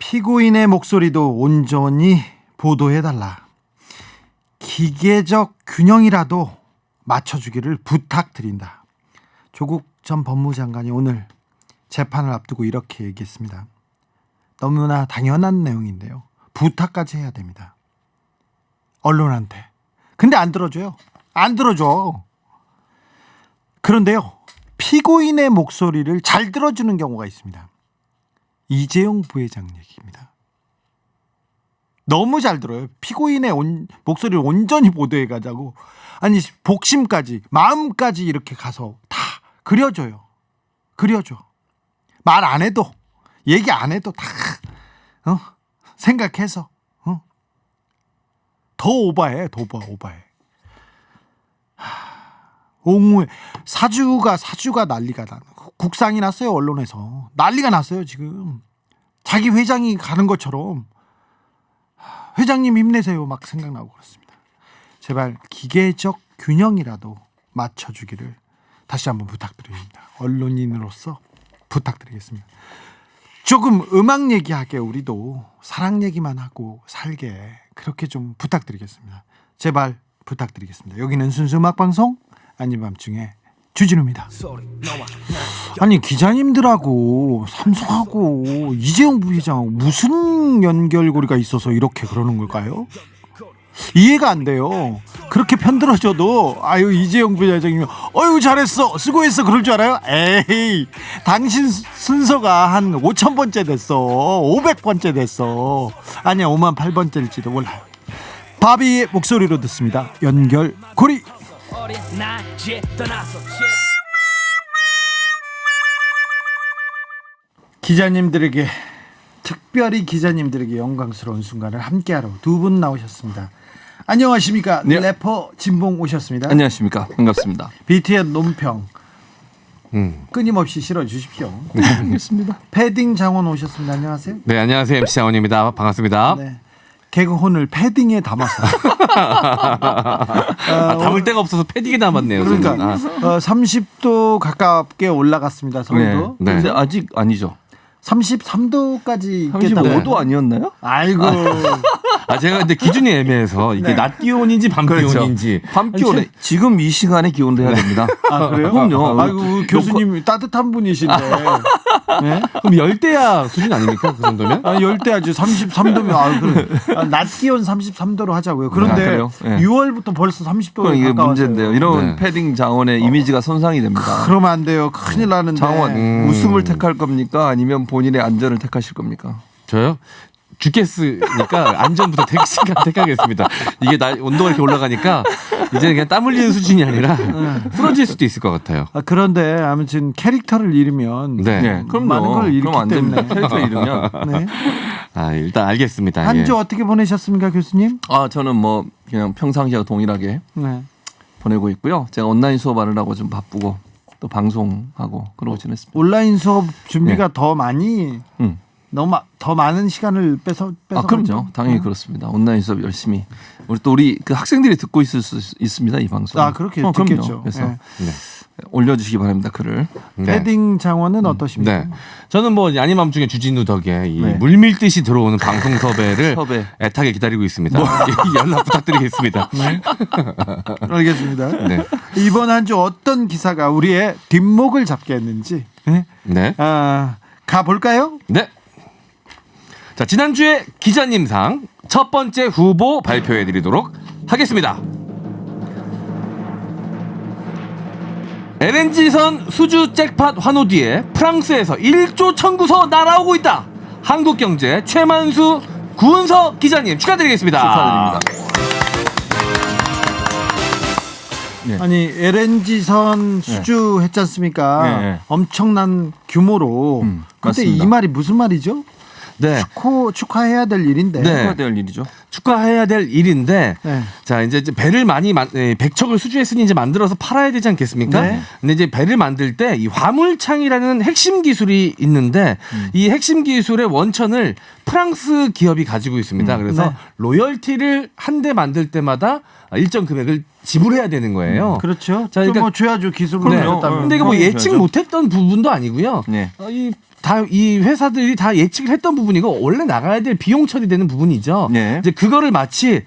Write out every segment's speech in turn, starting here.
피고인의 목소리도 온전히 보도해달라. 기계적 균형이라도 맞춰주기를 부탁드린다. 조국 전 법무장관이 오늘 재판을 앞두고 이렇게 얘기했습니다. 너무나 당연한 내용인데요. 부탁까지 해야 됩니다. 언론한테. 근데 안 들어줘요. 안 들어줘. 그런데요. 피고인의 목소리를 잘 들어주는 경우가 있습니다. 이재용 부회장 얘기입니다. 너무 잘 들어요. 피고인의 목소리를 온전히 보도해가자고. 아니 복심까지 마음까지 이렇게 가서 다 그려줘요. 그려줘. 말 안 해도 얘기 안 해도 다 생각해서 더 오바해. 옹호해. 사주가 난리가 나. 국상이 났어요. 언론에서 난리가 났어요. 지금 자기 회장이 가는 것처럼 회장님 힘내세요 막 생각나고 그렇습니다. 제발 기계적 균형이라도 맞춰주기를 다시 한번 부탁드립니다. 언론인으로서 부탁드리겠습니다. 조금 음악 얘기하게 우리도 사랑 얘기만 하고 살게 그렇게 좀 부탁드리겠습니다. 제발 부탁드리겠습니다. 여기는 순수 음악방송 아닌 밤중에 주진우입니다. 아니 기자님들하고 삼성하고 이재용 부회장하고 무슨 연결고리가 있어서 이렇게 그러는 걸까요? 이해가 안 돼요. 그렇게 편들어줘도 아유 이재용 부회장이면 어유 잘했어 수고했어 그럴 줄 알아요? 에이 당신 순서가 한 5,000번째 됐어 500번째 됐어 아니야 58번째일지도 몰라요. 바비의 목소리로 듣습니다. 연결고리. 기자님들에게 특별히 기자님들에게 영광스러운 순간을 함께하러 두 분 나오셨습니다. 안녕하십니까? 네. 래퍼 진봉 오셨습니다. 안녕하십니까? 반갑습니다. BTN 논평 끊임없이 실어주십시오. 네, 알겠습니다. 패딩 장원 오셨습니다. 안녕하세요. 네, 안녕하세요. MC 장원입니다. 반갑습니다. 네. 개그혼을 패딩에 담았어. 담을 데가 없어서 패딩에 담았네요. 그러니까 30도 가깝게 올라갔습니다. 서울도. 네. 근데 아직 아니죠. 33도까지 있겠다고. 35도 아니었나요? 아이고. 제가 근데 기준이 애매해서 이게 네. 낮 기온인지 밤 그렇죠. 기온인지. 밤 기온에 지금 이 시간에 기온도 해야 됩니다. 아 그래요? 그럼요. 아이고 교수님 따뜻한 분이신데. 네? 그럼 열대야 수준 아닙니까? 그 정도면? 열대야지 33도면 그래. 낮 기온 33도로 하자고요. 그런데 그래요? 네. 6월부터 벌써 30도에 이게 가까워져요. 문제인데요. 이런 네. 패딩 장원의 이미지가 손상이 됩니다. 그러면 안 돼요. 큰일 나는데. 장원 웃음을 택할 겁니까? 아니면 본인의 안전을 택하실 겁니까? 저요? 죽겠으니까 안전부터 택하겠습니다. 이게 온도가 이렇게 올라가니까 이제 그냥 땀 흘리는 수준이 아니라 쓰러질 수도 있을 것 같아요. 그런데 아무튼 캐릭터를 잃으면 네. 그럼 많은 걸 잃기 그럼 안 됩니다. 때문에. 캐릭터 잃으면. 네. 일단 알겠습니다. 한 주 예. 어떻게 보내셨습니까, 교수님? 저는 뭐 그냥 평상시와 동일하게 네. 보내고 있고요. 제가 온라인 수업하느라고 좀 바쁘고 또 방송하고 그러고 지냈습니다. 온라인 수업 준비가 더 많이 너무 더 많은 시간을 뺏어 그럼요. 당연히 그렇습니다. 온라인 수업 열심히 우리 그 학생들이 듣고 있을 수 있습니다. 이 방송. 그렇게 그럼요. 듣겠죠. 그래서 네. 올려주시기 바랍니다. 글을. 패딩 장원은 어떠십니까? 네. 저는 뭐 아닌 밤중에 주진우 덕에 이 네. 물밀듯이 들어오는 방송 섭외를 섭외. 애타게 기다리고 있습니다. 연락 부탁드리겠습니다. 네. 알겠습니다. 네. 이번 한 주 어떤 기사가 우리의 뒷목을 잡게 했는지 네. 가볼까요? 네. 자, 지난주에 기자님상 첫 번째 후보 발표해 드리도록 하겠습니다. LNG선 수주 잭팟 환호 뒤에 프랑스에서 1조 청구서 날아오고 있다. 한국경제 최만수 구은서 기자님 축하드리겠습니다. 축하드립니다. 네. 아니 LNG선 수주했지 않습니까? 네. 엄청난 규모로. 근데 맞습니다. 이 말이 무슨 말이죠? 네. 축하해야 될 일인데. 네. 해야 될 일이죠. 축하해야 될 일인데 네. 자 이제 배를 많이 100척을 수주했으니 이제 만들어서 팔아야 되지 않겠습니까? 네. 근데 이제 배를 만들 때 이 화물창이라는 핵심 기술이 있는데 이 핵심 기술의 원천을 프랑스 기업이 가지고 있습니다. 그래서 네. 로열티를 한 대 만들 때마다 일정 금액을 지불해야 되는 거예요. 그렇죠. 자, 그러니까- 뭐 줘야죠. 기술로 네. 내렸다면. 근데 이거 뭐 예측 못했던 부분도 아니고요. 네. 이 회사들이 다 예측을 했던 부분이고 원래 나가야 될 비용 처리되는 부분이죠. 네. 이제 그거를 마치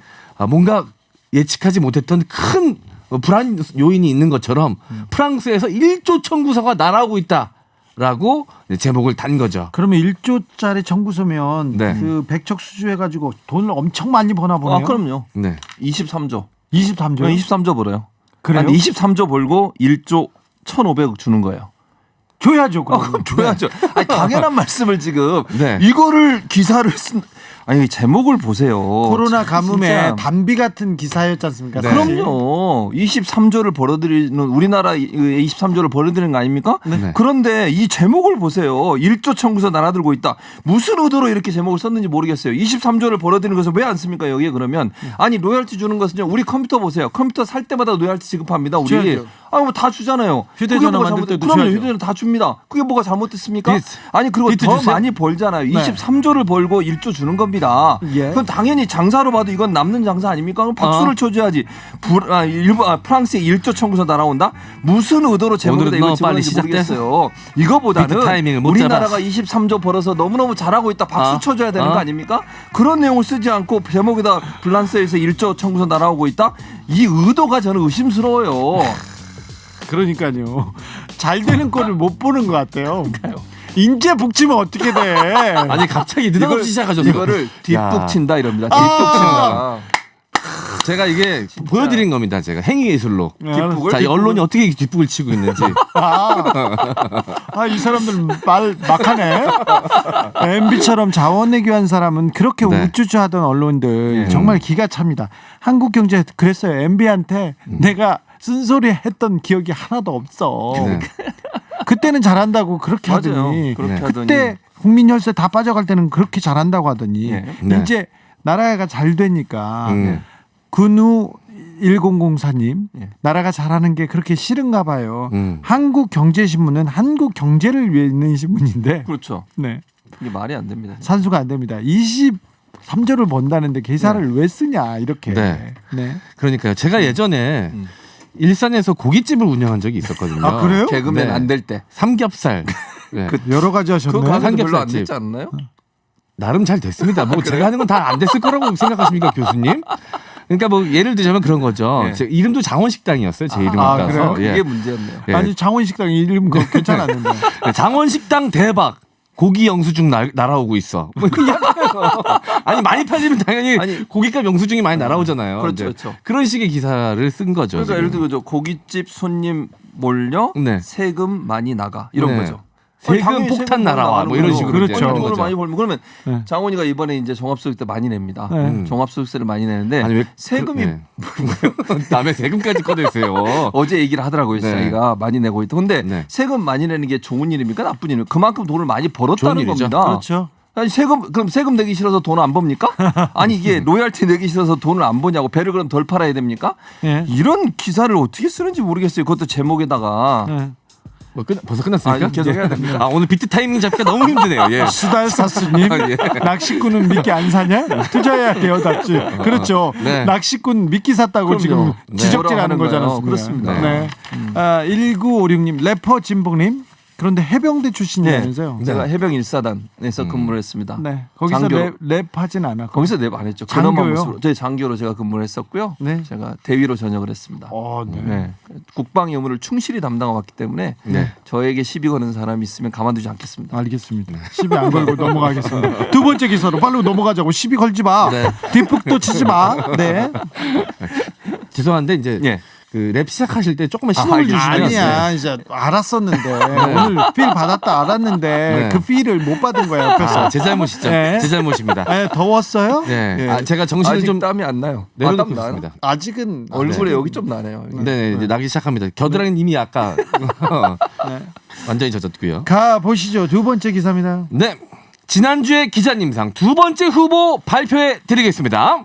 뭔가 예측하지 못했던 큰 불안 요인이 있는 것처럼 프랑스에서 1조 청구서가 날아오고 있다라고 제목을 단 거죠. 그러면 1조짜리 청구서면 네. 그 백척수주 해가지고 돈을 엄청 많이 버나 보네요. 아 그럼요. 네. 23조. 23조. 23조 벌어요. 그래요? 아니, 23조 벌고 1조 1,500억 주는 거예요. 줘야죠. 그럼. 그럼 줘야죠. 아니, 당연한 말씀을 지금 네. 이거를 기사를 쓴 아니 제목을 보세요. 코로나 가뭄에 진짜. 담비 같은 기사였지 않습니까? 네. 사실. 그럼요. 23조를 벌어들이는 우리나라 23조를 벌어들이는 거 아닙니까? 네. 그런데 이 제목을 보세요. 1조 청구서 날아들고 있다. 무슨 의도로 이렇게 제목을 썼는지 모르겠어요. 23조를 벌어들이는 것을 왜 안 씁니까? 여기에 그러면 아니 로열티 주는 것은요. 우리 컴퓨터 보세요. 컴퓨터 살 때마다 로열티 지급합니다. 우리 줘야죠. 뭐 다 주잖아요. 휴대전화 그게 뭐가 만들 때도 그럼요. 줘야죠. 휴대전화 다 줍니다. 그게 뭐가 잘못됐습니까? 비트. 아니 그리고 비트 더 주세요? 많이 벌잖아요. 네. 23조를 벌고 1조 주는 겁니다. 예. 그건 당연히 장사로 봐도 이건 남는 장사 아닙니까? 그럼 박수를 쳐줘야지. 프랑스의 1조 청구서 날아온다? 무슨 의도로 제목에다 오늘은 이걸 너무 빨리 집어넣는지 시작돼서 모르겠어요. 이거보다는 비트 타이밍을 못 우리나라가 잡았어. 23조 벌어서 너무너무 잘하고 있다. 박수 어? 쳐줘야 되는 어? 거 아닙니까? 그런 내용을 쓰지 않고 제목에다 프랑스에서 1조 청구서 날아오고 있다? 이 의도가 저는 의심스러워요. 그러니까요. 잘 되는 꼴을 못 보는 것 같아요. 인재 북치면 어떻게 돼? 아니 갑자기 느닷없이 시작하셔서 이거를 야. 뒷북 친다 이럽니다. 뒷북 친다. 제가 이게 보여드린 겁니다. 제가 행위 예술로. 뒷북을? 자, 이 언론이 어떻게 뒷북을 치고 있는지. 이 사람들 말 막하네. MB처럼 자원외교한 사람은 그렇게 네. 우쭈쭈하던 언론들 네. 정말 기가 찹니다. 한국경제 그랬어요. MB한테 내가 쓴소리 했던 기억이 하나도 없어. 네. 그때는 잘한다고 그렇게 맞아요. 하더니 그렇게 네. 하더니 그때 국민열세 다 빠져갈 때는 그렇게 잘한다고 하더니 네. 네. 이제 나라가 잘 되니까 네. 근우 1004님 네. 나라가 잘하는 게 그렇게 싫은가 봐요. 음. 한국경제신문은 한국 경제를 위해 있는 신문인데 그렇죠. 네. 이게 말이 안 됩니다. 산수가 안 됩니다. 23조를 번다는데 기사를 왜 쓰냐 이렇게. 네. 네. 그러니까요. 제가 예전에 일산에서 고깃집을 운영한 적이 있었거든요. 아, 그래요? 개그맨 네. 안 될 때. 삼겹살. 네. 여러 가지 그거 하셨네. 가는 게 별로 안 삼겹살집. 됐지 않나요? 나름 잘 됐습니다. 뭐 제가 하는 건 다 안 됐을 거라고 생각하십니까, 교수님? 그러니까 뭐 예를 들자면 그런 거죠. 네. 제 이름도 장원식당이었어요. 제 이름 아, 따서. 그래요? 예. 그게 문제였네요. 예. 아니 장원식당 이름 그거 괜찮았는데. 네, 장원식당 대박. 고기 영수증 날아오고 있어. 뭐 그냥 아니 많이 팔리면 당연히 아니, 고깃값 영수증이 많이 날아오잖아요. 그렇죠, 이제 그렇죠. 그런 식의 기사를 쓴 거죠. 그러니까 지금. 예를 들어 저 고깃집 손님 몰려 네. 세금 많이 나가 이런 네. 거죠. 세금 당연히 폭탄 세금 날아와 나가는 뭐 이런 거죠. 식으로 그렇죠. 이제 하는 돈을 거죠. 많이 벌면 그러면 네. 장원이가 이번에 이제 종합소득세 많이 냅니다. 네. 종합소득세를 많이 내는데 아니 왜 세금이 네. 남의 세금까지 꺼내세요. 어제 얘기를 하더라고요. 네. 자기가 많이 내고 있다. 근데 네. 세금 많이 내는 게 좋은 일입니까? 나쁜 일입니까? 그만큼 돈을 많이 벌었다는 좋은 일이죠. 겁니다. 그렇죠. 아니 그럼 세금 내기 싫어서 돈 안 법니까? 아니 이게 로열티 내기 싫어서 돈을 안 버냐고 배를 그럼 덜 팔아야 됩니까? 예. 이런 기사를 어떻게 쓰는지 모르겠어요. 그것도 제목에다가 예. 뭐 벌써 끝났습니까? 아, 계속 해야 됩니다. 아 오늘 비트 타이밍 잡기가 너무 힘드네요. 예. 수달사스님 아, 예. 낚시꾼은 미끼 안 사냐? 투자해야 돼요, 답지. 그렇죠. 네. 낚시꾼 미끼 샀다고 그럼요. 지금 네. 지적질하는 뭐라고 하는 거잖아요. 거예요. 그렇습니다. 네. 1956님 래퍼 진봉님 그런데 해병대 출신이라면서요. 제가 해병 1사단에서 근무를 했습니다. 네. 거기서 장교. 랩하진 않아. 거기서 랩 안 했죠. 장교요? 근엄한 모습으로. 저희 장교로 제가 근무를 했었고요. 네. 제가 대위로 전역을 했습니다. 네. 네. 국방 의무를 충실히 담당해 왔기 때문에 네. 저에게 시비 거는 사람이 있으면 가만두지 않겠습니다. 알겠습니다. 시비 안 걸고 넘어가겠습니다. 두 번째 기사로 빨리 넘어가자고. 시비 걸지 마. 네. 뒷북도 치지 마. 네. 죄송한데 이제 예. 그 랩 시작하실 때 조금만 신호를 주시면 아니야. 이제 알았었는데 오늘 필 받았다 알았는데 네. 그 필을 못 받은 거야 옆에서. 제 잘못이죠. 네. 제 잘못입니다. 네, 더웠어요? 네. 예. 아, 제가 정신을 아직 좀 땀이 안 나요. 내려놓고 땀 나요? 있습니다. 아직은 얼굴에 여기 좀 나네요. 여기. 네, 이제 나기 시작합니다. 겨드랑이 이미 아까 네. 완전히 젖었고요. 가 보시죠. 두 번째 기사입니다. 네, 지난주에 기자님상 두 번째 후보 발표해 드리겠습니다.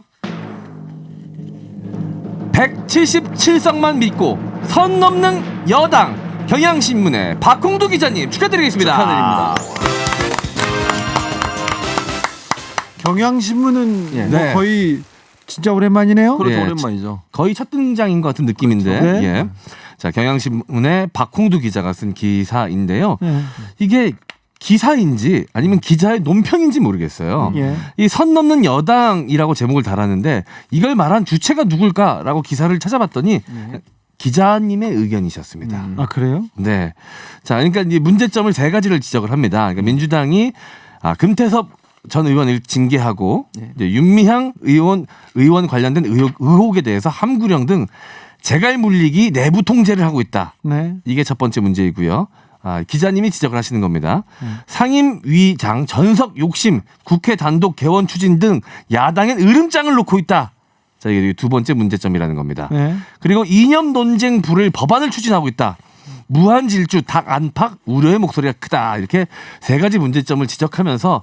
177석만 믿고 선 넘는 여당 경향신문의 박홍두 기자님 축하드리겠습니다. 축하드립니다. 경향신문은 예. 뭐 네. 거의 진짜 오랜만이네요. 그렇죠. 예, 오랜만이죠. 거의 첫 등장인 것 같은 느낌인데. 그렇죠. 네. 예. 자, 경향신문의 박홍두 기자가 쓴 기사인데요. 네. 이게 기사인지 아니면 기자의 논평인지 모르겠어요. 예. 이 선 넘는 여당이라고 제목을 달았는데 이걸 말한 주체가 누굴까라고 기사를 찾아봤더니 기자님의 의견이셨습니다. 아 그래요? 네. 자, 그러니까 이 문제점을 세 가지를 지적을 합니다. 그러니까 민주당이 금태섭 전 의원을 징계하고 이제 윤미향 의원 관련된 의혹에 대해서 함구령 등 재갈 물리기 내부 통제를 하고 있다. 네. 이게 첫 번째 문제이고요. 기자님이 지적을 하시는 겁니다. 상임위장 전석 욕심, 국회 단독 개원 추진 등 야당엔 으름장을 놓고 있다. 자, 이게 두 번째 문제점이라는 겁니다. 네. 그리고 이념 논쟁 불을 법안을 추진하고 있다. 무한 질주, 닭 안팎 우려의 목소리가 크다. 이렇게 세 가지 문제점을 지적하면서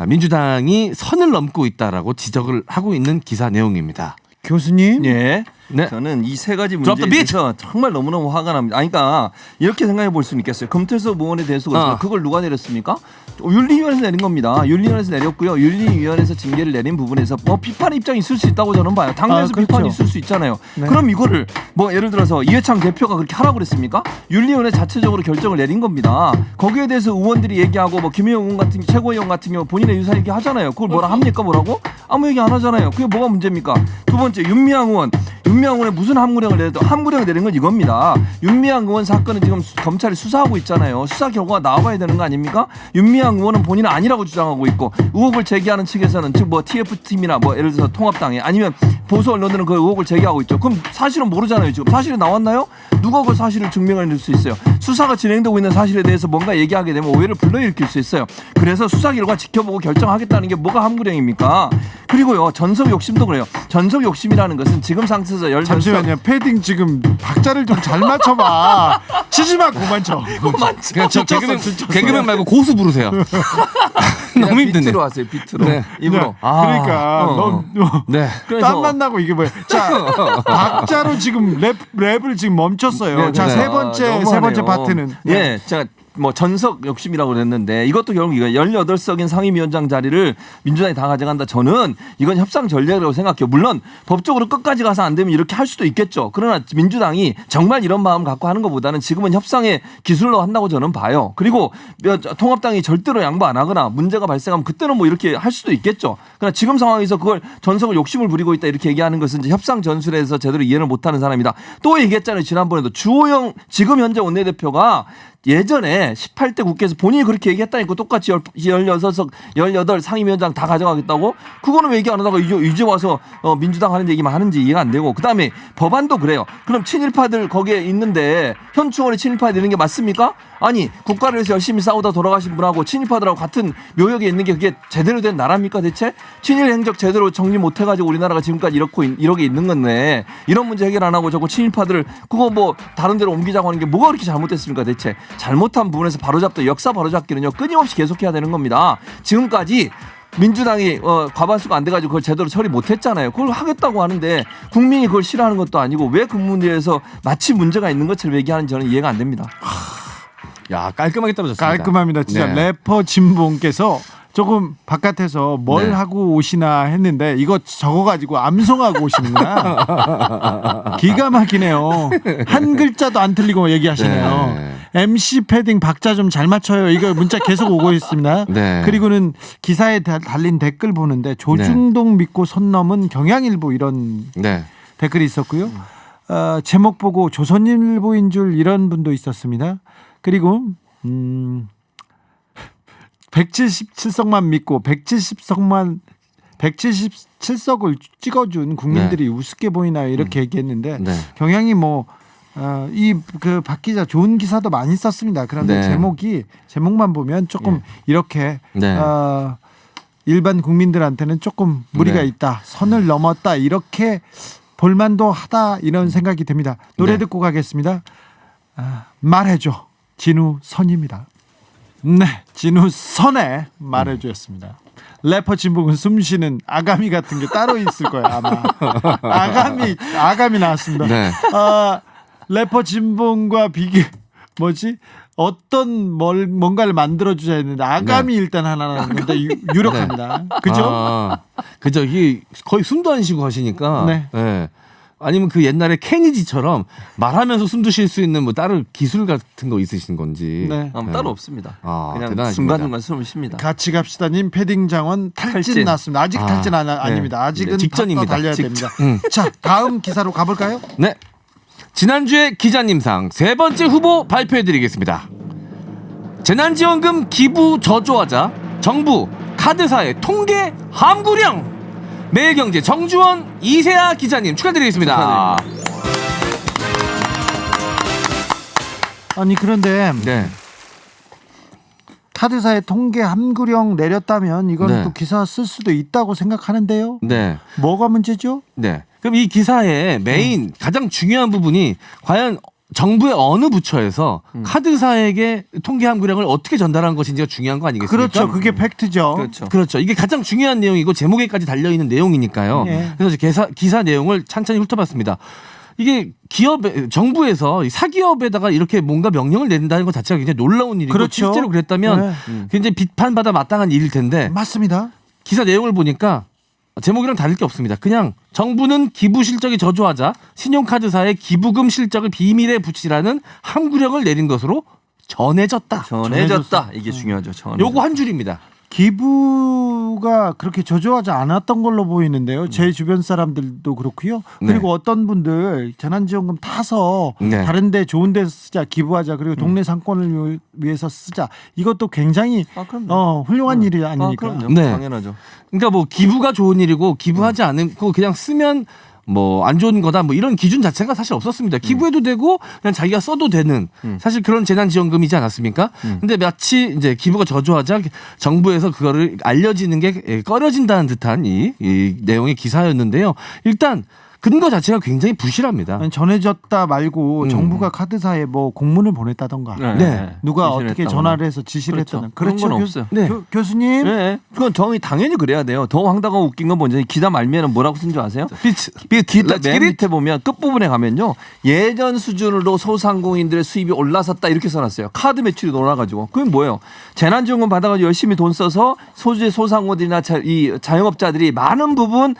민주당이 선을 넘고 있다라고 지적을 하고 있는 기사 내용입니다. 교수님. 예. 네. 저는 이 세 가지 Drop 문제에 the beat. 대해서 정말 너무너무 화가 납니다. 아니, 그러니까 이렇게 생각해 볼 수는 있겠어요. 금태섭 의원에 대해서 그렇지만 그걸 누가 내렸습니까? 윤리위원회에서 내린 겁니다. 윤리위원회에서 내렸고요. 윤리위원회에서 징계를 내린 부분에서 뭐 비판 입장이 있을 수 있다고 저는 봐요. 당내에서 그렇죠. 비판이 있을 수 있잖아요. 네. 그럼 이거를 뭐 예를 들어서 이해창 대표가 그렇게 하라고 그랬습니까? 윤리위원회 자체적으로 결정을 내린 겁니다. 거기에 대해서 의원들이 얘기하고 뭐 김혜영 의원 같은 최고위원 같은 경우 본인의 유사 얘기 하잖아요. 그걸 뭐라 합니까? 뭐라고? 아무 얘기 안 하잖아요. 그게 뭐가 문제입니까? 두 번째 윤미향 의원에 무슨 함구령을 내도 함구령을 내린 건 이겁니다. 윤미향 의원 사건은 지금 검찰이 수사하고 있잖아요. 수사 결과가 나와야 되는 거 아닙니까? 윤미향 의원은 본인은 아니라고 주장하고 있고 의혹을 제기하는 측에서는 즉 뭐 TF팀이나 뭐 예를 들어서 통합당에 아니면 보수 언론들은 그 의혹을 제기하고 있죠. 그럼 사실은 모르잖아요. 지금 사실이 나왔나요? 누가 그 사실을 증명해낼 수 있어요? 수사가 진행되고 있는 사실에 대해서 뭔가 얘기하게 되면 오해를 불러일으킬 수 있어요. 그래서 수사 결과 지켜보고 결정하겠다는 게 뭐가 함구령입니까? 그리고요 전석 욕심도 그래요. 전석 욕심이라는 것은 지금 상태에서 잠시만요. 패딩 지금 박자를 좀 잘 맞춰봐. 치지 마 그만 쳐. 그냥 저 개그맨 말고 고수 부르세요. 너무 힘드네. 비트로 하세요. 비트로. 네. 입으로. 그러니까 너 네. 땀 만나고 이게 뭐야? 자 박자로 지금 랩을 지금 멈췄어요. 네, 자 네. 세 번째 파트는 예, 제가 뭐 전석 욕심이라고 그랬는데 이것도 결국 이거 18석인 상임위원장 자리를 민주당이 다 가져간다. 저는 이건 협상 전략이라고 생각해요. 물론 법적으로 끝까지 가서 안 되면 이렇게 할 수도 있겠죠. 그러나 민주당이 정말 이런 마음 갖고 하는 것보다는 지금은 협상의 기술로 한다고 저는 봐요. 그리고 통합당이 절대로 양보 안 하거나 문제가 발생하면 그때는 뭐 이렇게 할 수도 있겠죠. 그러나 지금 상황에서 그걸 전석을 욕심을 부리고 있다 이렇게 얘기하는 것은 이제 협상 전술에서 제대로 이해를 못하는 사람이다. 또 얘기했잖아요. 지난번에도 주호영 지금 현재 원내대표가 예전에 18대 국회에서 본인이 그렇게 얘기했다니까 똑같이 16석 18 상임위원장 다 가져가겠다고 그거는 왜 얘기 안 하다가 이제 와서 민주당 하는 얘기만 하는지 이해가 안 되고 그다음에 법안도 그래요. 그럼 친일파들 거기에 있는데 현충원에 친일파 되는 게 맞습니까? 아니 국가를 위해서 열심히 싸우다 돌아가신 분하고 친일파들하고 같은 묘역에 있는 게 그게 제대로 된 나라입니까 대체? 친일 행적 제대로 정리 못 해가지고 우리나라가 지금까지 이렇게 있는 건데 이런 문제 해결 안 하고 저거 친일파들을 그거 뭐 다른 데로 옮기자고 하는 게 뭐가 그렇게 잘못됐습니까 대체? 잘못한 부분에서 바로잡다 역사 바로잡기는요 끊임없이 계속해야 되는 겁니다. 지금까지 민주당이 과반수가 안 돼가지고 그걸 제대로 처리 못했잖아요. 그걸 하겠다고 하는데 국민이 그걸 싫어하는 것도 아니고 왜 그 문제에서 마치 문제가 있는 것처럼 얘기하는지 저는 이해가 안 됩니다. 야, 깔끔하게 떨어졌습니다. 깔끔합니다. 진짜 네. 래퍼 진봉께서 조금 바깥에서 뭘 네. 하고 오시나 했는데 이거 적어가지고 암송하고 오시는구나. 기가 막히네요. 한 글자도 안 틀리고 얘기하시네요. 네. MC 패딩 박자 좀 잘 맞춰요. 이거 문자 계속 오고 있습니다. 네. 그리고는 기사에 달린 댓글 보는데 조중동 믿고 선 넘은 경향일보 이런 네. 댓글이 있었고요. 제목 보고 조선일보인 줄 이런 분도 있었습니다. 그리고 177석만 믿고 177석을 찍어준 국민들이 우습게 보이나 이렇게 얘기했는데 네. 경향이 뭐 이 그 박 기자 좋은 기사도 많이 썼습니다. 그런데 네. 제목만 보면 조금 이렇게 네. 일반 국민들한테는 조금 무리가 네. 있다. 선을 넘었다. 이렇게 볼만도 하다 이런 생각이 듭니다. 노래 네. 듣고 가겠습니다. 말해줘. 진우 선입니다. 네, 진우 선의 말해줘였습니다. 래퍼 진봉은 숨쉬는 아가미 같은 게 따로 있을 거예요 아마. 아가미 나왔습니다. 네. 래퍼 진봉과 어떤 뭔가를 만들어 주셔야 되는데 아감이 일단 하나 나는데 유력합니다. 그죠? 그죠. 이게 거의 숨도 안 쉬고 하시니까. 네. 네. 아니면 그 옛날에 케니지처럼 말하면서 숨도 쉴 수 있는 뭐 다른 기술 같은 거 있으신 건지. 네. 따로 없습니다. 그냥 대단하십니다. 중간중간 숨을 쉽니다. 같이 갑시다님 패딩 장원 탈진 났습니다. 아직 탈진 아닙니다. 아직은 직전입니다. 달려야 됩니다. 자, 다음 기사로 가볼까요? 네. 지난주에 기자님상 세 번째 후보 발표해드리겠습니다. 재난지원금 기부 저조하자 정부 카드사의 통계 함구령. 매일경제 정주원 이세아 기자님 축하드리겠습니다. 아니 그런데 네. 카드사의 통계 함구령 내렸다면 이거는 네. 또 기사 쓸 수도 있다고 생각하는데요. 네. 뭐가 문제죠? 네. 그럼 이 기사의 메인 가장 중요한 부분이 과연 정부의 어느 부처에서 카드사에게 통계 함구령을 어떻게 전달한 것인지가 중요한 거 아니겠습니까? 그렇죠. 그게 팩트죠. 그렇죠. 그렇죠. 이게 가장 중요한 내용이고 제목에까지 달려 있는 내용이니까요. 네. 그래서 기사 내용을 찬찬히 훑어봤습니다. 이게 정부에서 사기업에다가 이렇게 뭔가 명령을 내린다는 것 자체가 굉장히 놀라운 일이고 그렇죠. 실제로 그랬다면 네. 굉장히 비판받아 마땅한 일일 텐데 맞습니다. 기사 내용을 보니까 제목이랑 다를 게 없습니다. 그냥 정부는 기부 실적이 저조하자 신용카드사의 기부금 실적을 비밀에 붙이라는 함구령을 내린 것으로 전해졌다. 전해졌다. 이게 중요하죠. 전해졌다. 요거 한 줄입니다. 기부가 그렇게 저조하지 않았던 걸로 보이는데요. 제 주변 사람들도 그렇고요. 그리고 네. 어떤 분들 재난지원금 타서 네. 다른 데 좋은 데 쓰자 기부하자 그리고 동네 상권을 위해서 쓰자 이것도 굉장히 그럼요. 훌륭한 일이 아닙니까? 그럼요. 네. 당연하죠. 그러니까 뭐 기부가 좋은 일이고 기부하지 않고 그냥 쓰면 뭐 안 좋은 거다 뭐 이런 기준 자체가 사실 없었습니다. 기부해도 되고 그냥 자기가 써도 되는 사실 그런 재난지원금이지 않았습니까? 근데 마치 이제 기부가 저조하자 정부에서 그거를 알려지는 게 꺼려진다는 듯한 이 내용의 기사였는데요. 일단 근거 자체가 굉장히 부실합니다. 아니, 전해졌다 말고 정부가 카드사에 뭐 공문을 보냈다던가 네. 누가 지시를 어떻게 했다거나. 전화를 해서 지시를 그렇죠. 했다는 그런 건 없어요. 네. 교수님 네, 그건 당연히 그래야 돼요. 더 황당하고 웃긴 건 뭔지 기사 말미에는 뭐라고 쓴 줄 아세요? 맨 밑에 보면 끝부분에 가면요. 예전 수준으로 소상공인들의 수입이 올라섰다 이렇게 써놨어요. 카드 매출이 놀아가지고. 그게 뭐예요? 재난지원금 받아가지고 열심히 돈 써서 소상공인들이나 이 자영업자들이 많은 부분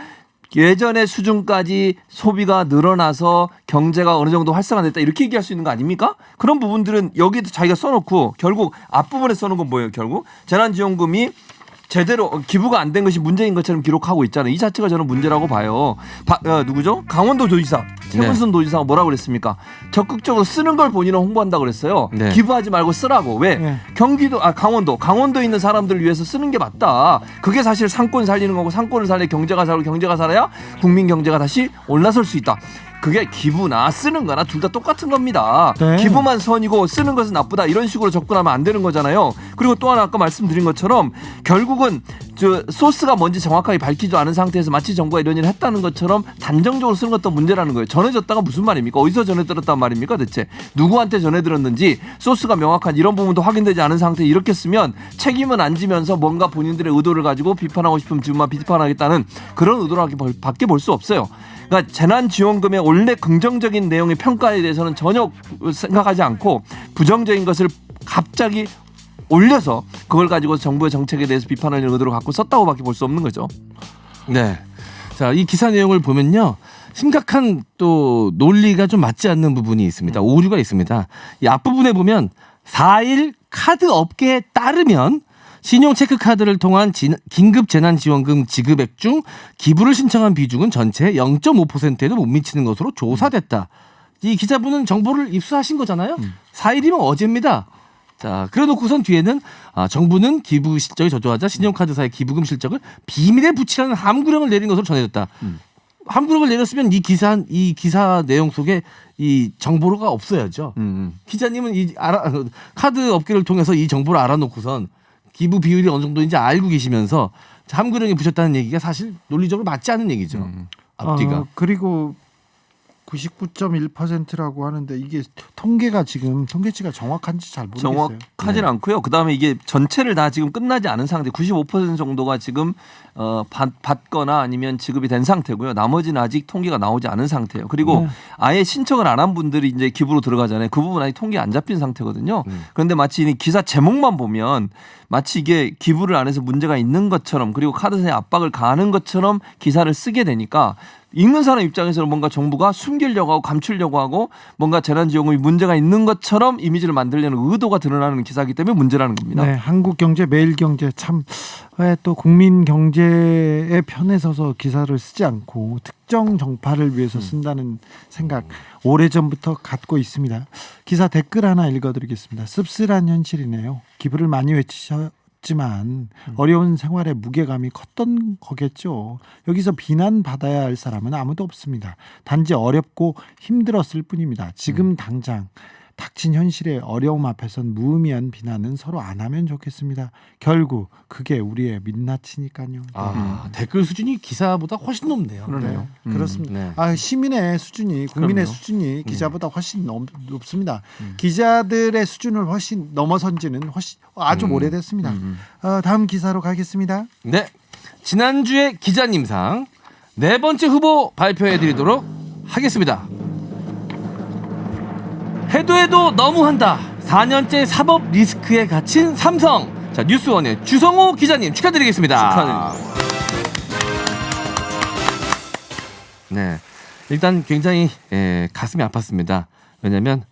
예전의 수준까지 소비가 늘어나서 경제가 어느 정도 활성화됐다 이렇게 얘기할 수 있는 거 아닙니까? 그런 부분들은 여기도 자기가 써놓고 결국 앞부분에 써놓은 건 뭐예요? 결국 재난지원금이 제대로 기부가 안 된 것이 문제인 것처럼 기록하고 있잖아요. 이 자체가 저는 문제라고 봐요. 누구죠? 강원도 도지사 최문순 도지사가 뭐라고 그랬습니까? 적극적으로 쓰는 걸 본인은 홍보한다고 그랬어요. 네. 기부하지 말고 쓰라고. 왜? 네. 강원도에 있는 사람들을 위해서 쓰는 게 맞다. 그게 사실 상권 살리는 거고 상권을 살려 경제가 살고 경제가 살아야 국민 경제가 다시 올라설 수 있다. 그게 기부나 쓰는 거나 둘 다 똑같은 겁니다. 네. 기부만 선이고 쓰는 것은 나쁘다 이런 식으로 접근하면 안 되는 거잖아요. 그리고 또 하나 아까 말씀드린 것처럼 결국은 소스가 뭔지 정확하게 밝히지 않은 상태에서 마치 정부가 이런 일을 했다는 것처럼 단정적으로 쓰는 것도 문제라는 거예요. 전해졌다가 무슨 말입니까? 어디서 전해들었단 말입니까 대체? 누구한테 전해들었는지 소스가 명확한 이런 부분도 확인되지 않은 상태에 이렇게 쓰면 책임은 안 지면서 뭔가 본인들의 의도를 가지고 비판하고 싶으면 지금만 비판하겠다는 그런 의도밖에 볼 수 없어요. 그러니까 재난지원금의 원래 긍정적인 내용의 평가에 대해서는 전혀 생각하지 않고 부정적인 것을 갑자기 올려서 그걸 가지고 정부의 정책에 대해서 비판하는 의도로 갖고 썼다고밖에 볼 수 없는 거죠. 네. 자, 이 기사 내용을 보면요. 심각한 또 논리가 좀 맞지 않는 부분이 있습니다. 오류가 있습니다. 이 앞부분에 보면 4일 카드 업계에 따르면 신용체크카드를 통한 긴급 재난지원금 지급액 중 기부를 신청한 비중은 전체의 0.5%에도 못 미치는 것으로 조사됐다. 이 기자분은 정보를 입수하신 거잖아요. 4일이면 어제입니다. 자, 그래놓고선 뒤에는 정부는 기부 실적이 저조하자 신용카드사의 기부금 실적을 비밀에 붙이라는 함구령을 내린 것으로 전해졌다. 함구령을 내렸으면 이 기사 내용 속에 이 정보가 없어야죠. 기자님은 카드 업계를 통해서 이 정보를 알아놓고선 기부 비율이 어느 정도인지 알고 계시면서 함구령이 붙였다는 얘기가 사실 논리적으로 맞지 않은 얘기죠. 앞뒤가. 그리고 99.1%라고 하는데 이게 통계치가 정확한지 잘 모르겠어요. 정확하진 않고요. 그다음에 이게 전체를 다 지금 끝나지 않은 상태 95% 정도가 지금 받거나 아니면 지급이 된 상태고요. 나머지는 아직 통계가 나오지 않은 상태예요. 그리고 아예 신청을 안 한 분들이 이제 기부로 들어가잖아요. 그 부분 아직 통계 안 잡힌 상태거든요. 그런데 마치 이 기사 제목만 보면 마치 이게 기부를 안 해서 문제가 있는 것처럼 그리고 카드사에 압박을 가하는 것처럼 기사를 쓰게 되니까 읽는 사람 입장에서는 뭔가 정부가 숨기려고 하고 감추려고 하고 뭔가 재난지원금이 문제가 있는 것처럼 이미지를 만들려는 의도가 드러나는 기사이기 때문에 문제라는 겁니다. 네, 한국경제, 매일경제 참 왜 또 국민 경제의 편에 서서 기사를 쓰지 않고 특정 정파를 위해서 쓴다는 생각 오래전부터 갖고 있습니다. 기사 댓글 하나 읽어드리겠습니다. 씁쓸한 현실이네요. 기부를 많이 외치셨지만 어려운 생활의 무게감이 컸던 거겠죠. 여기서 비난받아야 할 사람은 아무도 없습니다. 단지 어렵고 힘들었을 뿐입니다. 지금 당장 닥친 현실의 어려움 앞에선 무의미한 비난은 서로 안 하면 좋겠습니다. 결국 그게 우리의 민낯이니까요. 댓글 수준이 기사보다 훨씬 높네요. 그러네요. 네, 그렇습니다. 네. 시민의 수준이 국민의 그럼요. 수준이 기자보다 훨씬 높습니다. 기자들의 수준을 훨씬 넘어선지는 아주 오래됐습니다. 다음 기사로 가겠습니다. 네. 지난주에 기자님상 네 번째 후보 발표해드리도록 하겠습니다. 해도 너무한다. 4년째 사법 리스크에 갇힌 삼성. 자, 뉴스원의 주성호 기자님 축하드리겠습니다. 축하드립니다. 네, 일단 굉장히 가슴이 아팠습니다. 왜냐하면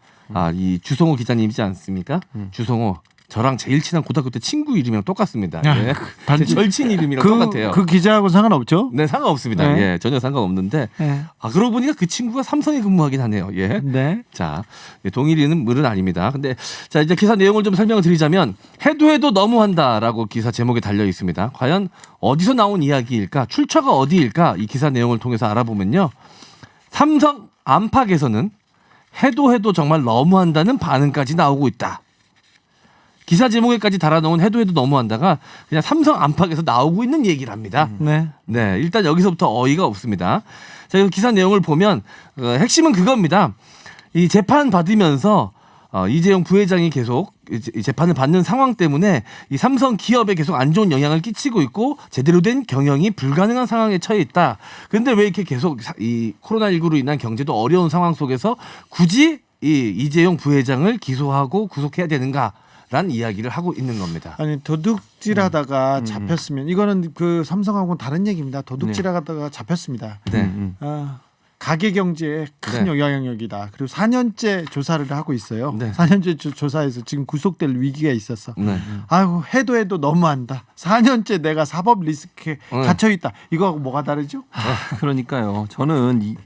이 주성호 기자님이지 않습니까? 주성호 저랑 제일 친한 고등학교 때 친구 이름이랑 똑같습니다. 예. 제 절친 이름이랑 똑같아요. 그 기자하고 상관없죠? 네, 상관없습니다. 네. 예, 전혀 상관없는데 네. 그러고 보니까 그 친구가 삼성에 근무하긴 하네요. 예. 네. 자, 동일 인물은 아닙니다. 근데 자, 이제 기사 내용을 좀 설명을 드리자면 해도 너무한다라고 기사 제목에 달려 있습니다. 과연 어디서 나온 이야기일까? 출처가 어디일까? 이 기사 내용을 통해서 알아보면요. 삼성 안팎에서는 해도 정말 너무한다는 반응까지 나오고 있다. 기사 제목에까지 달아놓은 해도 너무한다가 그냥 삼성 안팎에서 나오고 있는 얘기랍니다. 네. 네, 일단 여기서부터 어이가 없습니다. 자, 이 기사 내용을 보면 핵심은 그겁니다. 이 재판 받으면서 이재용 부회장이 계속 이 재판을 받는 상황 때문에 이 삼성 기업에 계속 안 좋은 영향을 끼치고 있고 제대로 된 경영이 불가능한 상황에 처해 있다. 그런데 왜 이렇게 계속 이 코로나19로 인한 경제도 어려운 상황 속에서 굳이 이 이재용 부회장을 기소하고 구속해야 되는가? 라는 이야기를 하고 있는 겁니다. 아니 도둑질하다가 잡혔으면 이거는 그 삼성하고는 다른 얘기입니다. 도둑질하다가 잡혔습니다. 네. 가계 경제에 큰 네. 영향력이다. 그리고 4년째 조사를 하고 있어요. 네. 4년째 조사에서 지금 구속될 위기가 있었어. 네. 아이고 해도 너무한다. 4년째 내가 사법 리스크에 갇혀 있다. 이거하고 뭐가 다르죠? 그러니까요. 저는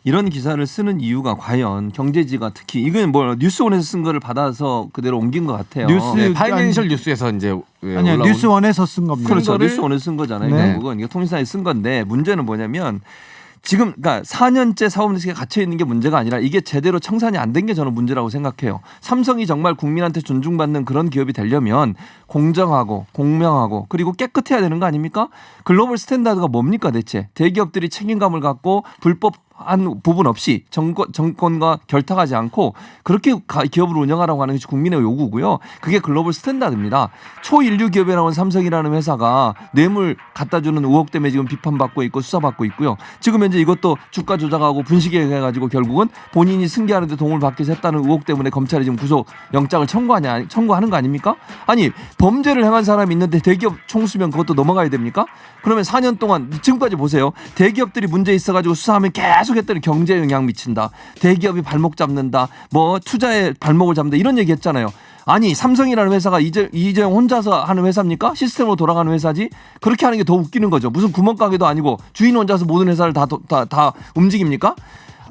이런 기사를 쓰는 이유가 과연 경제지가 특히 이건 뭐 뉴스원에서 쓴 거를 받아서 그대로 옮긴 것 같아요. 뉴스 파이낸셜 뉴스에서 이제 아니요 올라온 뉴스원에서 쓴 겁니다. 그렇죠. 거를- 뉴스원에서 쓴 거잖아요. 네. 결국은 이게 통신사에 쓴 건데 문제는 뭐냐면 지금 그러니까 4년째 사법 리스크에 갇혀 있는 게 문제가 아니라 이게 제대로 청산이 안 된 게 저는 문제라고 생각해요. 삼성이 정말 국민한테 존중받는 그런 기업이 되려면 공정하고 공명하고 그리고 깨끗해야 되는 거 아닙니까? 글로벌 스탠다드가 뭡니까 대체? 대기업들이 책임감을 갖고 불법한 부분 없이 정권과 결탁하지 않고 그렇게 기업을 운영하라고 하는 것이 국민의 요구고요. 그게 글로벌 스탠다드입니다. 초인류 기업이라고 하는 삼성이라는 회사가 뇌물 갖다 주는 의혹 때문에 지금 비판받고 있고 수사받고 있고요. 지금 현재 이것도 주가 조작하고 분식회해가지고 결국은 본인이 승계하는데 도움을 받기 위해서 했다는 의혹 때문에 검찰이 지금 구속 영장을 청구하는 거 아닙니까? 아니 범죄를 행한 사람이 있는데 대기업 총수면 그것도 넘어가야 됩니까? 그러면 4년 동안 지금까지 보세요. 대기업들이 문제 있어가지고 수사하면 계속 했더니 경제에 영향 미친다. 대기업이 발목 잡는다. 뭐 투자에 발목을 잡는다. 이런 얘기 했잖아요. 아니 삼성이라는 회사가 이재용 혼자서 하는 회사입니까? 시스템으로 돌아가는 회사지. 그렇게 하는 게 더 웃기는 거죠. 무슨 구멍가게도 아니고 주인 혼자서 모든 회사를 다 움직입니까?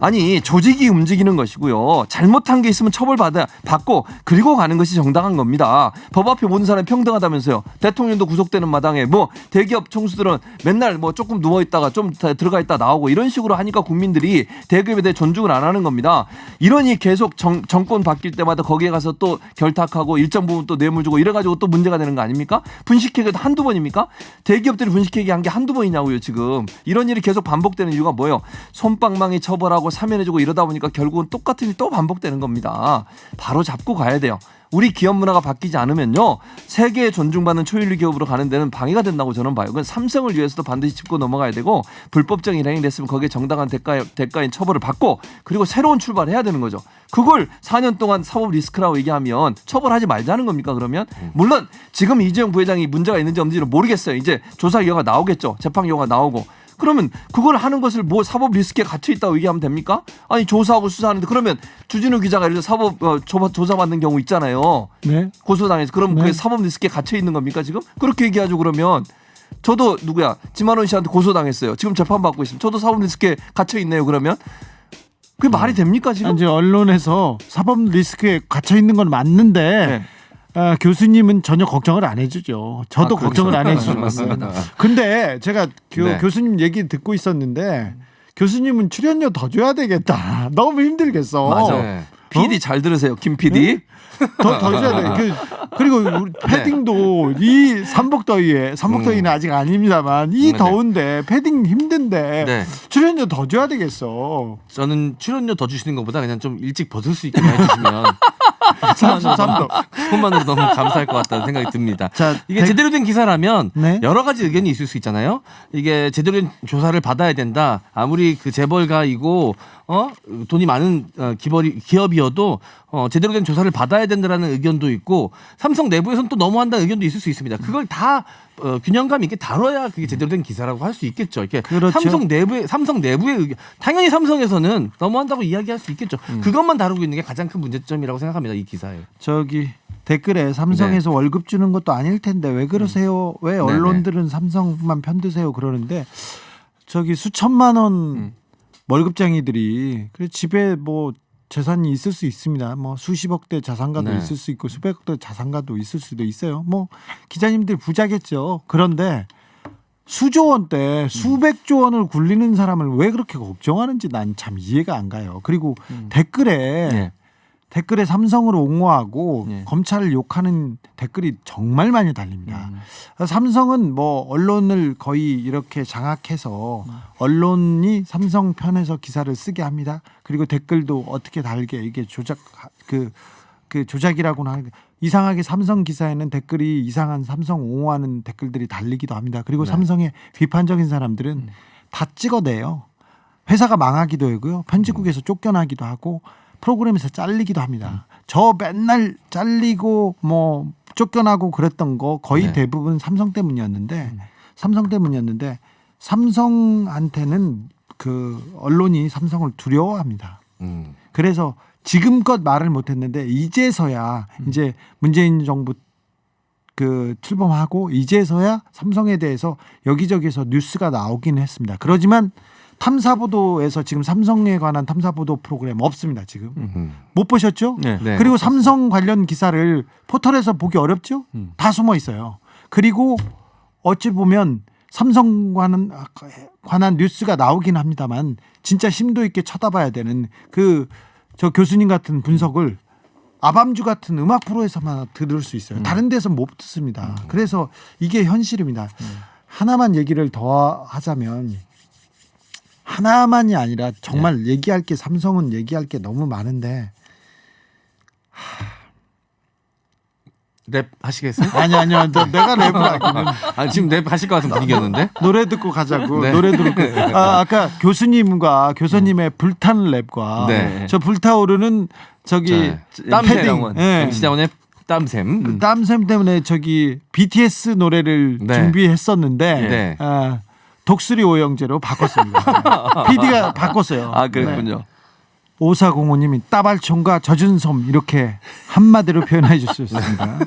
아니 조직이 움직이는 것이고요. 잘못한 게 있으면 처벌받고 그리고 가는 것이 정당한 겁니다. 법 앞에 모든 사람이 평등하다면서요. 대통령도 구속되는 마당에 뭐 대기업 총수들은 맨날 뭐 조금 누워있다가 좀 들어가 있다 나오고 이런 식으로 하니까 국민들이 대기업에 대해 존중을 안 하는 겁니다. 이러니 계속 정권 바뀔 때마다 거기에 가서 또 결탁하고 일정 부분 또 뇌물 주고 이래가지고 또 문제가 되는 거 아닙니까? 분식회계도 한두 번입니까? 대기업들이 분식회계 한 게 한두 번이냐고요 지금. 이런 일이 계속 반복되는 이유가 뭐예요? 솜방망이 처벌하고 사면해주고 사면해주고 이러다 보니까 결국은 똑같은 일이 또 반복되는 겁니다. 바로 잡고 가야 돼요. 우리 기업 문화가 바뀌지 않으면요 세계에 존중받는 초일류 기업으로 가는 데는 방해가 된다고 저는 봐요. 그건 삼성을 위해서도 반드시 짚고 넘어가야 되고 불법적인 일행이 됐으면 거기에 정당한 대가인 처벌을 받고 그리고 새로운 출발을 해야 되는 거죠. 그걸 4년 동안 사법 리스크라고 얘기하면 처벌하지 말자는 겁니까 그러면? 물론 지금 이재용 부회장이 문제가 있는지 없는지는 모르겠어요. 이제 조사 결과가 나오겠죠. 재판 결과가 나오고. 그러면 그걸 하는 것을 뭐 사법 리스크에 갇혀 있다고 얘기하면 됩니까? 아니 조사하고 수사하는데 그러면 주진우 기자가 예를 들어 사법 조사받는 경우 있잖아요. 네. 고소당해서 그럼 네. 그게 사법 리스크에 갇혀 있는 겁니까 지금? 그렇게 얘기하죠 그러면. 저도 누구야 진만원 씨한테 고소당했어요. 지금 재판받고 있습니다. 저도 사법 리스크에 갇혀 있네요 그러면. 그게 말이 됩니까 지금? 이제 언론에서 사법 리스크에 갇혀 있는 건 맞는데 네. 교수님은 전혀 걱정을 안 해주죠. 저도 그렇죠. 걱정을 안 해주죠. 맞습니다. 근데 제가 네. 교수님 얘기 듣고 있었는데 교수님은 출연료 더 줘야 되겠다. 너무 힘들겠어. 맞아. 네. PD 잘 들으세요 김 PD. 더 줘야 돼. 그리고 우리 패딩도 이 삼복더위는 아직 아닙니다만 이 네. 더운데 패딩 힘든데 네. 출연료 더 줘야 되겠어. 저는 출연료 더 주시는 것보다 그냥 좀 일찍 벗을 수 있게 해주시면 33도. 그것만으로 너무 감사할 것 같다는 생각이 듭니다. 자, 이게 제대로 된 기사라면 네. 여러 가지 의견이 있을 수 있잖아요. 이게 제대로 된 조사를 받아야 된다. 아무리 그 재벌가이고 돈이 많은 기업이어도 제대로 된 조사를 받아야 된다라는 의견도 있고 삼성 내부에서는 또 너무한다는 의견도 있을 수 있습니다. 그걸 다 균형감 있게 다뤄야 그게 제대로 된 기사라고 할 수 있겠죠. 이렇게 그렇죠. 삼성 내부의 의견 당연히 삼성에서는 너무한다고 이야기할 수 있겠죠. 그것만 다루고 있는 게 가장 큰 문제점이라고 생각합니다. 이 기사에. 저기 댓글에 삼성에서 월급 주는 것도 아닐 텐데 왜 그러세요? 왜 언론들은 삼성만 편드세요? 그러는데 저기 수천만 원 월급쟁이들이 그래 집에 뭐 재산이 있을 수 있습니다. 뭐 수십억대 자산가도 네. 있을 수 있고 수백억대 자산가도 있을 수도 있어요. 뭐 기자님들 부자겠죠. 그런데 수조 원대 수백조 원을 굴리는 사람을 왜 그렇게 걱정하는지 난 참 이해가 안 가요. 그리고 댓글에 삼성을 옹호하고 네. 검찰을 욕하는 댓글이 정말 많이 달립니다. 삼성은 뭐 언론을 거의 이렇게 장악해서 언론이 삼성 편에서 기사를 쓰게 합니다. 그리고 댓글도 어떻게 달게 이게 조작 그 조작이라고는 하는데 이상하게 삼성 기사에는 댓글이 이상한 삼성 옹호하는 댓글들이 달리기도 합니다. 그리고 삼성의 비판적인 사람들은 다 찍어내요. 회사가 망하기도 하고요. 편집국에서 쫓겨나기도 하고 프로그램에서 잘리기도 합니다. 저 맨날 잘리고 뭐 쫓겨나고 그랬던 거 거의 네. 대부분 삼성 때문이었는데 삼성한테는 그 언론이 삼성을 두려워합니다. 그래서 지금껏 말을 못했는데 이제서야 이제 문재인 정부 그 출범하고 이제서야 삼성에 대해서 여기저기서 뉴스가 나오긴 했습니다. 그러지만 탐사보도에서 지금 삼성에 관한 탐사보도 프로그램 없습니다. 지금 못 보셨죠? 네. 네. 그리고 삼성 관련 기사를 포털에서 보기 어렵죠? 다 숨어 있어요. 그리고 어찌 보면 삼성 관한 뉴스가 나오긴 합니다만 진짜 심도 있게 쳐다봐야 되는 저 교수님 같은 분석을 아밤주 같은 음악 프로에서만 들을 수 있어요. 다른 데서 못 듣습니다. 그래서 이게 현실입니다. 하나만 얘기를 더 하자면 하나만이 아니라 정말 얘기할 게 삼성은 얘기할 게 너무 많은데 랩 하시겠어요? 아니요 내가 랩을 하기는 지금 랩 하실 것 같은 분위기였는데. 노래 듣고 가자고. 네. 노래 듣고 아까 교수님의 불타는 랩과 네. 저 불타오르는 저기 땀샘. 예. MC 자원의 땀샘. 땀샘 때문에 저기 BTS 노래를 네. 준비했었는데 네. 독수리 오영재로 바꿨습니다. PD가 바꿨어요. 아 그랬군요. 네. 5405님이 따발총과 젖은 솜 이렇게 한마디로 표현해 주셨습니다.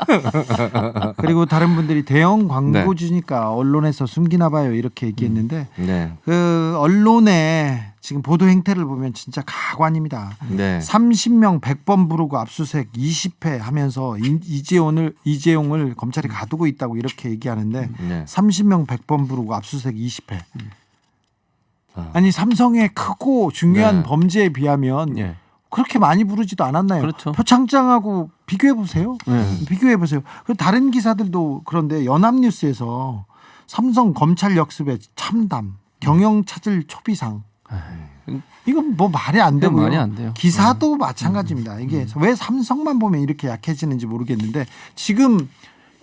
그리고 다른 분들이 대형 광고주니까 언론에서 숨기나 봐요 이렇게 얘기했는데 네. 그 언론의 지금 보도 행태를 보면 진짜 가관입니다. 네. 30명 100번 부르고 압수수색 20회 하면서 이재용을 검찰이 가두고 있다고 이렇게 얘기하는데 네. 30명 100번 부르고 압수수색 20회. 아니 삼성의 크고 중요한 네. 범죄에 비하면 예. 그렇게 많이 부르지도 않았나요? 그렇죠. 표창장하고 비교해 보세요. 비교해 보세요. 다른 기사들도 그런데 연합뉴스에서 삼성 검찰 역습에 참담, 경영 찾을 초비상 이건 뭐 말이 안 되고요. 말이 안 돼요. 기사도 마찬가지입니다. 이게 왜 삼성만 보면 이렇게 약해지는지 모르겠는데 지금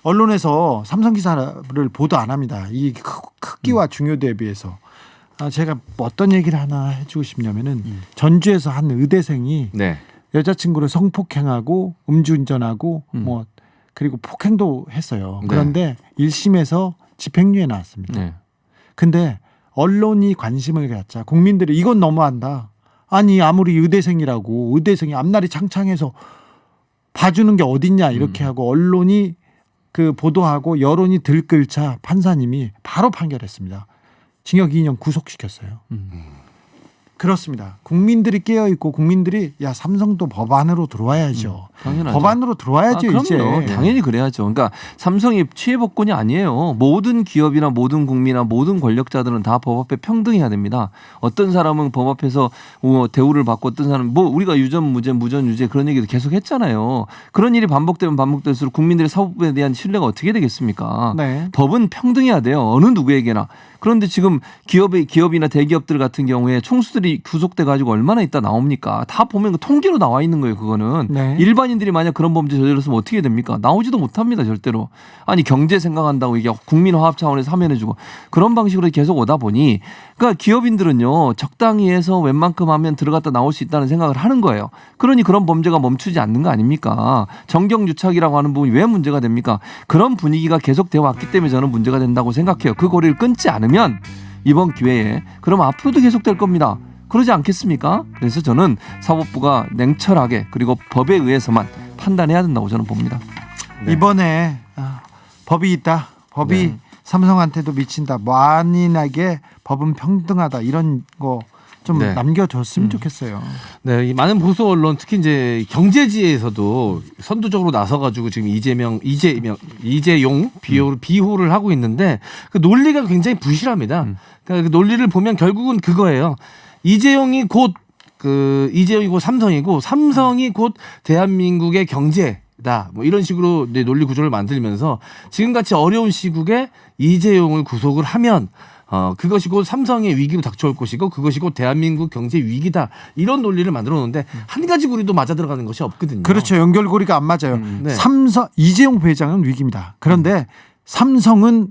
언론에서 삼성 기사를 보도 안 합니다. 이 크기와 중요도에 비해서. 제가 어떤 얘기를 하나 해주고 싶냐면은 전주에서 한 의대생이 네. 여자친구를 성폭행하고 음주운전하고 뭐 그리고 폭행도 했어요. 네. 그런데 1심에서 집행유예 나왔습니다. 네. 근데 언론이 관심을 갖자 국민들이 이건 너무한다. 아니 아무리 의대생이라고 의대생이 앞날이 창창해서 봐주는 게 어딨냐 이렇게 하고 언론이 그 보도하고 여론이 들끓자 판사님이 바로 판결했습니다. 징역 2년 구속시켰어요. 그렇습니다. 국민들이 깨어 있고 국민들이 야 삼성도 법안으로 들어와야죠. 당연하죠. 법안으로 들어와야죠. 그럼요. 이제. 당연히 그래야죠. 그러니까 삼성이 취해복권이 아니에요. 모든 기업이나 모든 국민이나 모든 권력자들은 다 법 앞에 평등해야 됩니다. 어떤 사람은 법 앞에서 대우를 받고 어떤 사람은 뭐 우리가 유전 무죄 무전 유죄 그런 얘기도 계속 했잖아요. 그런 일이 반복되면 반복될수록 국민들의 사법부에 대한 신뢰가 어떻게 되겠습니까? 네. 법은 평등해야 돼요. 어느 누구에게나. 그런데 지금 기업이나 대기업들 같은 경우에 총수들이 구속돼 가지고 얼마나 있다 나옵니까? 다 보면 그 통계로 나와 있는 거예요. 그거는 네. 일반인들이 만약 그런 범죄 저질렀으면 어떻게 됩니까? 나오지도 못합니다. 절대로. 아니 경제 생각한다고 이게 국민화합 차원에서 하면해주고 그런 방식으로 계속 오다 보니 그러니까 기업인들은요 적당히 해서 웬만큼 하면 들어갔다 나올 수 있다는 생각을 하는 거예요. 그러니 그런 범죄가 멈추지 않는 거 아닙니까? 정경유착이라고 하는 부분이 왜 문제가 됩니까? 그런 분위기가 계속되어 왔기 때문에 저는 문제가 된다고 생각해요. 그 고리를 끊지 않으면 이번 기회에 그럼 앞으로도 계속될 겁니다. 그러지 않겠습니까? 그래서 저는 사법부가 냉철하게 그리고 법에 의해서만 판단해야 된다고 저는 봅니다. 네. 이번에 법이 있다. 법이 네. 삼성한테도 미친다. 만인에게 법은 평등하다. 이런 거 좀 네. 남겨줬으면 좋겠어요. 네, 이 많은 보수 언론 특히 이제 경제지에서도 선두적으로 나서가지고 지금 이재용 비호를 하고 있는데 그 논리가 굉장히 부실합니다. 그러니까 그 논리를 보면 결국은 그거예요. 이재용이 곧 삼성이고 삼성이 곧 대한민국의 경제다. 뭐 이런 식으로 이제 논리 구조를 만들면서 지금같이 어려운 시국에 이재용을 구속을 하면 그것이 곧 삼성의 위기로 닥쳐올 것이고 그것이 곧 대한민국 경제 위기다. 이런 논리를 만들어 놓는데 한 가지 고리도 맞아 들어가는 것이 없거든요. 그렇죠. 연결고리가 안 맞아요. 네. 이재용 회장은 위기입니다. 그런데 삼성은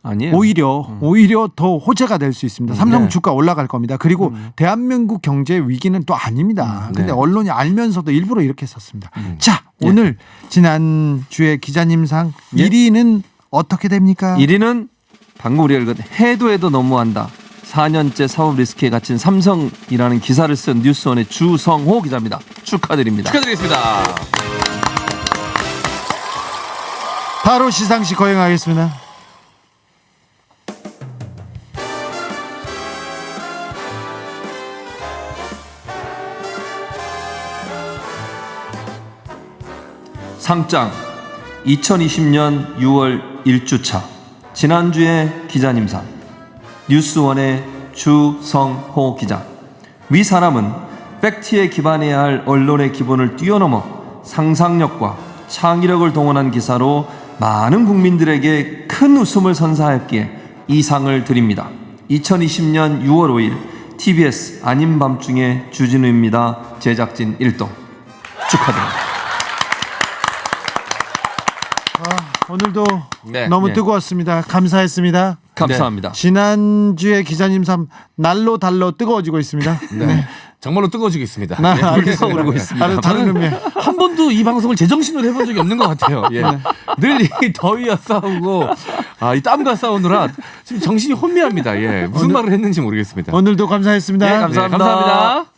아니에요. 오히려 더 호재가 될 수 있습니다. 삼성 네. 주가 올라갈 겁니다. 그리고 대한민국 경제 위기는 또 아닙니다. 근데 네. 언론이 알면서도 일부러 이렇게 썼습니다. 자, 오늘 지난주에 기자님상 1위는 어떻게 됩니까? 1위는 방금 우리가 읽은 해도 너무한다. 4년째 사법 리스크에 갇힌 삼성이라는 기사를 쓴 뉴스원의 주성호 기자입니다. 축하드립니다. 축하드리겠습니다. 바로 시상식 거행하겠습니다. 상장 2020년 6월 1주차 지난주의 기자님상 뉴스원의 주성호 기자. 위 사람은 팩트에 기반해야 할 언론의 기본을 뛰어넘어 상상력과 창의력을 동원한 기사로 많은 국민들에게 큰 웃음을 선사했기에 이 상을 드립니다. 2020년 6월 5일 TBS 아닌 밤중에 주진우입니다. 제작진 1동 축하드립니다. 오늘도 네. 너무 네. 뜨거웠습니다. 감사했습니다. 감사합니다. 지난주에 기자님 삶 날로 달로 뜨거워지고 있습니다. 네. 정말로 뜨거워지겠습니다. 알겠습니다. 오르고 있습니다. 다른 의미. 한 번도 이 방송을 제정신으로 해본 적이 없는 것 같아요. 예. 늘 이 더위와 싸우고 이 땀과 싸우느라 지금 정신이 혼미합니다. 예. 무슨 말을 했는지 모르겠습니다. 오늘도 감사했습니다. 네, 감사합니다. 감사합니다.